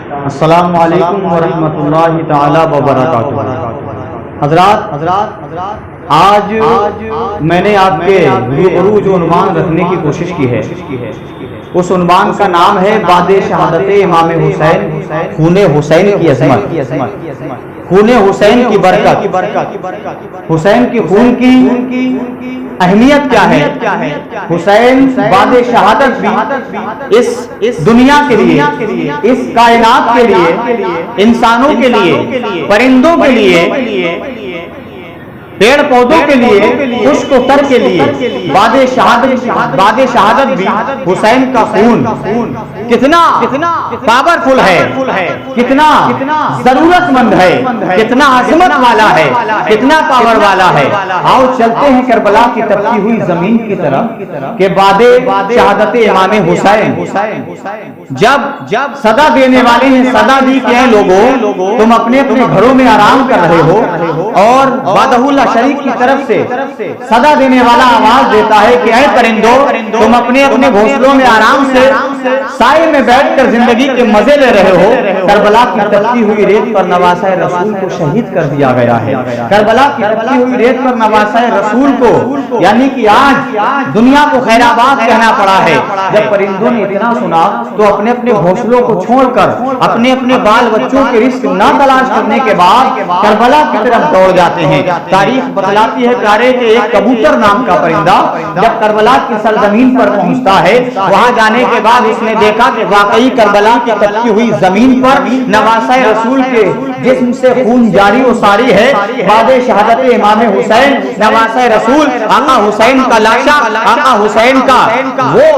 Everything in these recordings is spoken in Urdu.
السلام علیکم ورحمۃ اللہ تعالی وبرکاتہ۔ حضرات آج میں نے آپ کے روبرو جو عنوان رکھنے کی کوشش کی ہے، اس عنوان کا نام ہے بعد شہادت امام حسین، خون حسین کی عظمت، خون حسین کی برکت، حسین کی خون کی اہمیت کیا ہے، حسین بعد شہادت بھی اس دنیا کے لیے، اس کائنات کے لیے، انسانوں کے لیے، پرندوں کے لیے، پیڑ پودوں کے لیے، خشک و تر کے لیے بعد شہادت بھی حسین کا خون کتنا پاورفل ہے، کتنا ضرورت مند ہے، کتنا عظمت والا ہے، کتنا پاور والا ہے۔ آؤ چلتے ہیں کربلا کی تپتی ہوئی زمین کی طرف کہ بعد شہادت امام حسین جب صدا دینے والے نے صدا دی کہ اے لوگوں تم اپنے اپنے گھروں میں آرام کر رہے ہو، اور وعدہ اللہ شریف کی طرف سے صدا دینے والا آواز دیتا ہے کہ اے پرندوں تم اپنے اپنے گھونسلوں میں آرام سے سائے میں بیٹھ کر زندگی کے مزے لے رہے ہو۔ کربلا کی تپتی ہوئی ریت پر نواسہ رسول کو شہید کر دیا گیا ہے۔ کربلا کی تپتی ہوئی ریت پر نواسہ رسول کو، یعنی کہ آج دنیا کو خیر آباد کہنا پڑا ہے۔ جب پرندوں نے اتنا سنا تو اپنے اپنے گھونسلوں کو چھوڑ کر اپنے اپنے بال بچوں کے رزق نہ تلاش کرنے کے بعد کربلا کی طرف دوڑ جاتے ہیں۔ تاریخ بتلاتی ہے پیارے کہ ایک کبوتر نام کا پرندہ جب کربلا کی سرزمین پر پہنچتا ہے، وہاں جانے کے بعد اس نے دیکھا کہ واقعی کربلا کی تپتی ہوئی زمین پر نواسہ رسول کے جسم سے خون جاری و ساری ہے۔ بعد شہادت امام حسین نواسہ رسول آقا حسین کا لاشا، آقا حسین کا وہ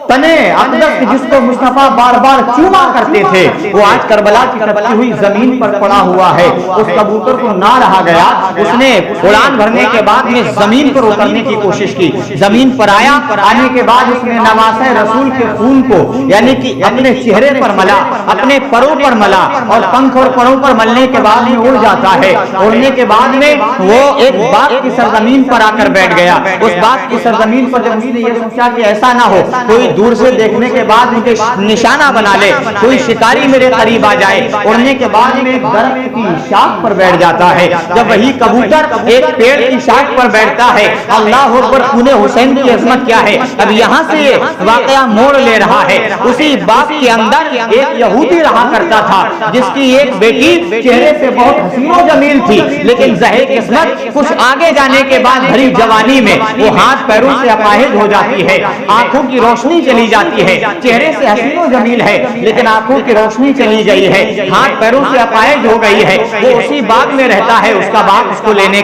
تنے اقدس جس کو مصطفیٰ بار بار چوما کرتے تھے، وہ آج کربلا کی تپتی ہوئی زمین پر پڑا ہوا ہے۔ اس کبوتر کو نہ رہا گیا، اس نے اڑان بھرنے کے بعد میں زمین پر اترنے کی کوشش کی، زمین پر آیا، آنے کے بعد اس نے نواسہ رسول کے خون کو یعنی کہ اپنے چہرے پر ملا، اپنے پروں پر ملا، اور پنکھ اور پروں پر ملنے کے بعد میں اڑ جاتا ہے۔ اڑنے کے بعد میں وہ ایک باغ کی سرزمین پر آ کر بیٹھ گیا۔ اس باغ کی سرزمین پر جب اس نے یہ سوچا کہ ایسا نہ ہو کوئی دور سے دیکھنے کے بعد مجھے نشانہ بنا لے، کوئی شکاری میرے قریب آ جائے، اڑنے کے بعد میں ایک درخت کی شاخ پر بیٹھ جاتا ہے۔ جب وہی کبوتر ایک پیڑ کی شاخ پر بیٹھتا ہے، اللہ اکبر، خون حسین کی عظمت کیا ہے۔ اب یہاں سے یہ واقعہ موڑ لے رہا ہے۔ اسی باغ کے اندر ایک یہودی رہا کرتا تھا جس کی ایک بیٹی چہرے سے بہت حسین و جمیل تھی، لیکن زہر قسمت کچھ آگے جانے کے بعد بھری جوانی میں وہ ہاتھ پیروں سے اپاہج ہو جاتی ہے، آنکھوں کی روشنی چلی جاتی ہے، چہرے سے حسین و جمیل ہے لیکن آنکھوں کی روشنی چلی گئی ہے، ہاتھ پیروں سے اپاہج ہو گئی ہے۔ وہ اسی باغ میں رہتا ہے، اس کا باغ اس کو رہنے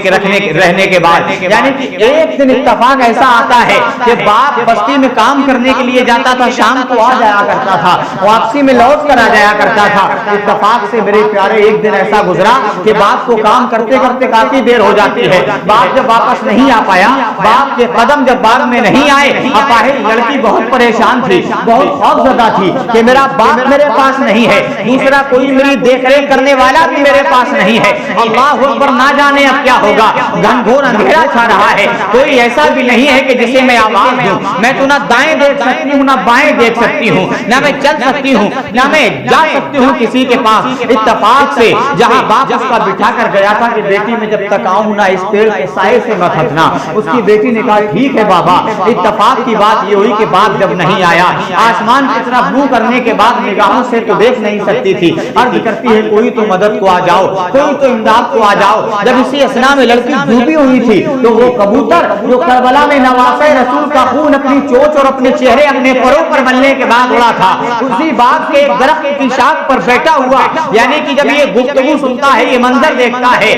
کے بعد یعنی کہ ایک دن اتفاق ایسا آتا ہے کہ باپ بستی میں کام کرنے کے لیے جاتا تھا، شام کو آ جایا کرتا تھا، واپسی میں لوٹ کر آ جایا کرتا تھا۔ اتفاق سے میرے پیارے ایک دن ایسا گزرا کہ باپ کو کام کرتے کرتے کافی دیر ہو جاتی ہے۔ باپ جب واپس نہیں آ پایا، باپ کے قدم جب باغ میں نہیں آئے، اپاہج لڑکی بہت پریشان تھی، بہت خوفزدہ تھی کہ میرا باپ میرے پاس نہیں ہے، دوسرا کوئی میری دیکھ ریکھ کرنے والا بھی میرے پاس نہیں ہے۔ اللہ اکبر، نہ جانے اب کیا ہوگا، گھن گھور اندھیرا چھا رہا ہے، کوئی ایسا بھی نہیں ہے کہ جسے میں آواز دوں۔ میں تو نہ دائیں دیکھ سکتی ہوں، نہ بائیں دیکھ سکتی ہوں، نہ میں چل سکتی ہوں، نہ میں جا سکتی ہوں کسی کے پاس۔ اتفاق سے جہاں باپ اس کا بٹھا کر گیا تھا کہ بیٹی میں جب تک آؤں نہ اس پیڑ کے سائے سے مت ہٹنا، اس کی بیٹی نے کہا ٹھیک ہے بابا۔ اتفاق کی بات یہ ہوئی کہ باپ جب نہیں آیا، آسمان کی طرف منہ کرنے کے بعد نگاہوں سے تو دیکھ نہیں سکتی تھی، عرض کرتی ہے کوئی تو مدد کو آ جاؤ، کوئی تو امداد کو آ جاؤ۔ جب اسی اسنا میں لڑکی ڈوبی ہوئی تھی تو وہ کبوتر جو کربلا میں نواسہ رسول کا خون اپنی چونچ اور اپنے چہرے اپنے پروں پر ملنے کے بعد اڑا تھا، اسی باغ کے ایک درخت کی شاخ پر بیٹھا ہوا، یعنی کہ جب یہ گفتگو سنتا ہے، یہ منظر دیکھتا ہے،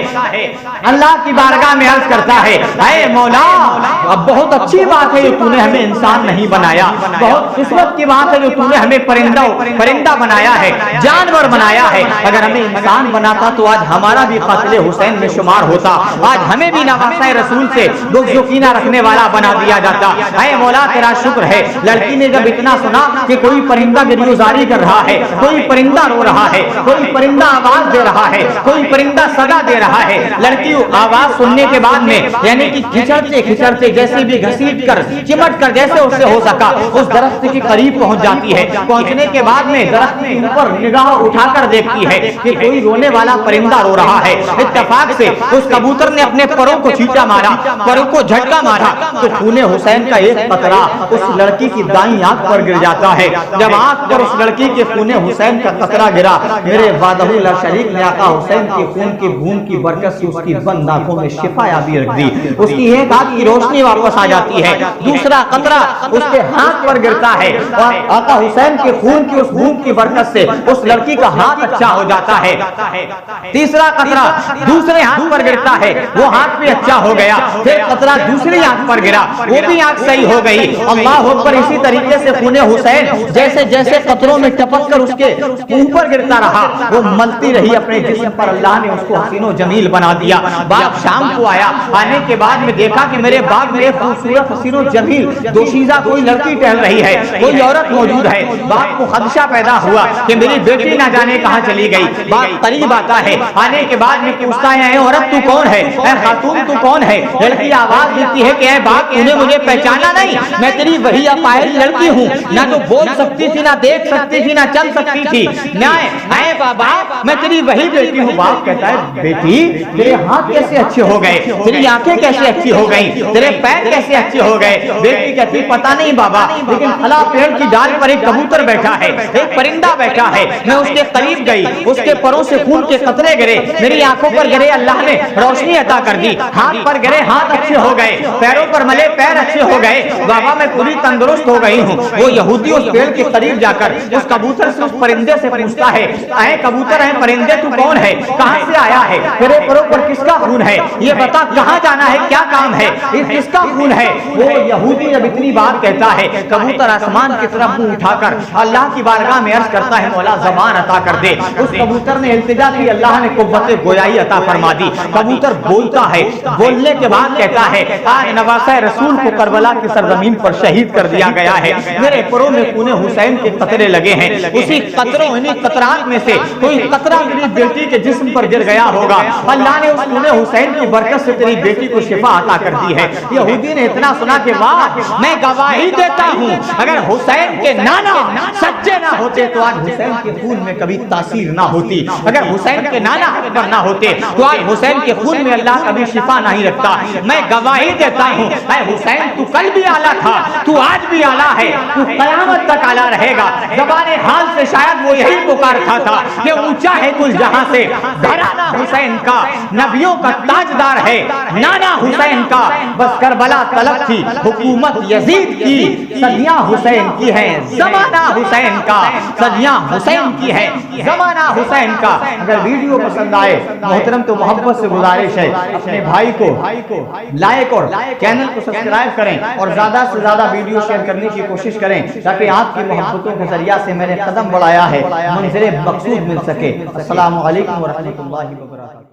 اللہ کی بارگاہ میں عرض کرتا ہے اے مولا، اب بہت اچھی بات ہے یہ تو نے ہمیں انسان نہیں بنایا، بہت قسمت کی بات ہے جو تو نے ہمیں پرندہ بنایا ہے، جانور بنایا ہے۔ اگر ہمیں انسان بناتا تو آج ہمارا بھی قاتل حسین میں شمار ہوتا، آج ہمیں بھی نواسہ رسول سے بغض و کینہ رکھنے والا بنا دیا جاتا۔ اے مولا تیرا شکر ہے۔ لڑکی نے جب اتنا سنا کہ کوئی پرندہ گریزاری کر رہا ہے، کوئی پرندہ رو رہا ہے، کوئی پرندہ آواز دے رہا ہے، کوئی پرندہ صدا دے رہا ہے، لڑکی آواز سننے کے بعد میں یعنی کہ کھچڑتے کھچڑتے جیسے بھی گھسیٹ کر چمٹ کر جیسے اس سے ہو سکا اس درخت کے قریب پہنچ جاتی ہے. پہنچنے کے بعد میں درخت کے اوپر نگاہ اٹھا کر دیکھتی ہے کہ کوئی رونے والا پرندہ رو رہا ہے. اتفاق سے اس کبوتر نے اپنے پروں کو چیٹا مارا, پروں کو جھٹکا مارا تو خون حسین کا ایک قطرہ اس لڑکی کی دائیں آنکھ پر گر جاتا ہے. جب آنکھ پر اس لڑکی کے خون حسین کا قطرہ گرا, میرے وعدہ لا شریک نے آقا حسین کے خون کی بوند کی برکت سے اس کی بند آنکھوں میں شفا یابی رکھ دی. اس کی ایک آنکھ کی روشنی واپس آ جاتی ہے. دوسرا قطرہ اس کے ہاتھ پر گرتا ہے اور آقا حسین کے خون کی اس بوند کی برکت سے اس لڑکی کا ہاتھ اچھا ہو جاتا ہے. تیسرا قطرہ دوسرے ہاتھ پر گرتا ہے, وہ ہاتھ بھی اچھا ہو گیا. پھر قطرہ دوسری آنکھ پر گرا, وہ بھی آنکھ صحیح ہو گئی. اللہ اکبر. اسی طریقے سے خون حسین جیسے جیسے قطروں میں ٹپک کر اس کے اوپر گرتا رہا, وہ ملتی رہی اپنے جسم پر. اللہ نے اس کو حسین و جمیل بنا دیا. باپ شام کو آیا, آنے کے بعد میں دیکھا کہ میرے باغ میں خوبصورت حسین و جمیل دوشیزہ کوئی لڑکی ٹہل رہی ہے, کوئی عورت موجود ہے. باپ کو خدشہ پیدا ہوا کہ میری بیٹی نہ جانے کہاں چلی گئی. باپ قریب آتا ہے, آنے کے بعد میں پوچھتا ہے, اے عورت تو کون ہے, اے خاتون تو کون ہے. لڑکی آواز دیتی ہے کہ اے باپ تو نے مجھے پہچانا نہیں, میں تیری وہی اپاہج لڑکی ہوں, نہ تو بول سکتی تھی, نہ دیکھ سکتی تھی, نہ چل سکتی تھی. اے بابا میں تیری وہی بیٹی ہوں. باپ کہتا ہے بیٹی تیرے ہاتھ کیسے اچھے ہو گئے, تیری آنکھیں کیسے اچھی ہو گئی, تیرے پیر کیسے اچھے ہو گئے. بیٹی کہتی پتہ نہیں بابا, لیکن فلاں پیڑ کی ڈال پر ایک کبوتر بیٹھا ہے, ایک پرندہ بیٹھا ہے, میں اس کے قریب گئی, اس کے پروں سے خون کے قطرے گرے, میری آنکھوں پر گرے, اللہ نے روشنی عطا کر دی. ہاتھ پر گرے, ہاتھ اچھے ہو گئے, پیروں پر ملے, پیر اچھے ہو گئے. بابا میں پوری تندرست ہو گئی ہوں. وہ یہودی اس پیڑ کے قریب جا کر اس کبوتر سے, اس پرندے سے پوچھتا ہے, اے کبوتر ہے پرندے تو کون ہے, کہاں سے آیا ہے, تیرے پروں پر کس کا خون ہے, یہ بتا کہاں جانا ہے, کیا کام ہے, کس کا خون ہے. وہ یہودی جب اتنی بات کہتا ہے, کبوتر آسمان کی طرف منہ اٹھا کر اللہ کی بارگاہ میں عرض کرتا ہے, مولا زبان عطا کر دے. اس کبوتر نے التجا کی, اللہ نے قوت گویائی عطا فرما دی. کبوتر بولتا ہے, بولنے کے بعد کہتا ہے, آج نواسہ رسول کو کربلا کی سرزمین پر شہید کر دیا گیا ہے, میرے پروں میں خون حسین کے قطرے لگے ہیں. اسی قطروں انہی قطرات میں سے کوئی قطرہ میری بیٹی کے جسم پر گر گیا ہوگا. اللہ نے اس خون حسین کی برکت سے تیری بیٹی کو شفا عطا کر دی ہے. یہودی نے اتنا سنا کہ واہ, میں گواہی دیتا ہوں اگر حسین کے نانا سچے نہ ہوتے تو آج حسین کے خون میں کبھی تاثیر نہ ہوتی, اگر حسین کے نانا حق پر نہ ہوتے تو آج حسین کے خون میں اللہ کبھی شفا نہیں رکھتا. میں گواہی دیتا ہوں, اے حسین تو کل بھی اعلیٰ تھا, تو آج بھی اعلیٰ ہے, تو قیامت تک اعلیٰ رہے گا. زبان حال سے شاید وہ یہی پکارتا تھا کہ اونچا ہے کل جہاں سے گھرانہ حسین کا, نبیوں کا تاجدار ہے نانا حسین کا. بس کربلا طلب تھی حکومت یزید کی, صدیاں حسین کی ہے زمانہ حسین کا, صدیاں حسین کی ہے زمانہ حسین کا. اگر ویڈیو پسند آئے محترم تو محبت سے گزارش ہے اپنے بھائی کو لائک اور چینل کو سبسکرائب کریں اور زیادہ سے زیادہ ویڈیو شیئر کرنے کی کوشش کریں تاکہ آپ کی محبتوں کے ذریعہ سے میں نے قدم بڑھایا ہے منزل مقصود مل سکے. السلام علیکم ورحمۃ اللہ وبرکاتہ.